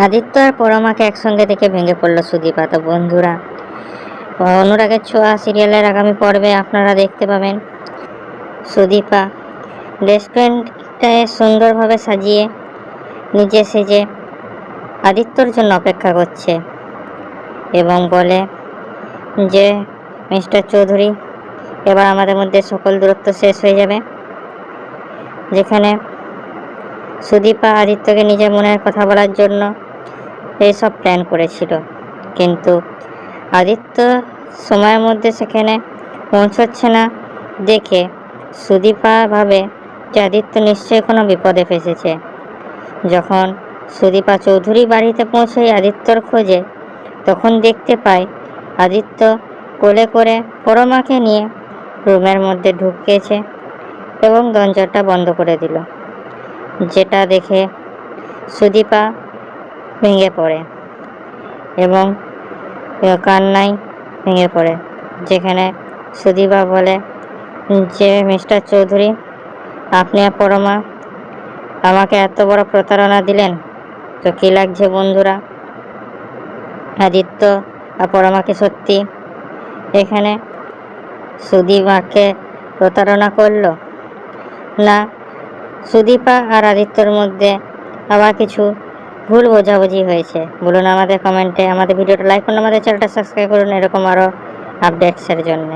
আদিত্য আর পরমাকে একসঙ্গে দেখে ভেঙে পড়ল সুদীপা। তো বন্ধুরা, অনুরাগের ছোঁয়া সিরিয়ালের আগামী পর্বে আপনারা দেখতে পাবেন সুদীপা রেস্টুরেন্টটায় সুন্দরভাবে সাজিয়ে নিজে সেজে আদিত্যর জন্য অপেক্ষা করছে এবং বলে যে মিস্টার চৌধুরী, এবার আমাদের মধ্যে সকল দূরত্ব শেষ হয়ে যাবে। যেখানে সুদীপা আদিত্যকে নিজের মনের কথা বলার জন্য এইসব প্ল্যান করেছিল, কিন্তু আদিত্য সময়ের মধ্যে সেখানে পৌঁছচ্ছে না দেখে সুদীপা ভাবে যে আদিত্য নিশ্চয়ই কোনো বিপদে ফেসেছে। যখন সুদীপা চৌধুরী বাড়িতে পৌঁছে আদিত্যর খোঁজে, তখন দেখতে পায় আদিত্য কোলে করে পরমাকে নিয়ে রুমের মধ্যে ঢুকেছে এবং দরজাটা বন্ধ করে দিল, যেটা দেখে সুদীপা ভেঙে পড়ে এবং কান্নায় ভেঙে পড়ে। যেখানে সুদীপা বলে যে মিস্টার চৌধুরী, আপনি আর পরমা আমাকে এত বড় প্রতারণা দিলেন। তো কী লাগছে বন্ধুরা? আদিত্য আর পরমাকে সত্যি এখানে সুদীপাকে প্রতারণা করলো, না সুদীপা আর আদিত্যর মধ্যে আবার কিছু ভুল বোঝাবুঝি হয়েছে? বলুন আমাদের কমেন্টে। আমাদের ভিডিওটা লাইক করুন, আমাদের চ্যানেলটা সাবস্ক্রাইব করুন এরকম আরও আপডেটসের জন্য।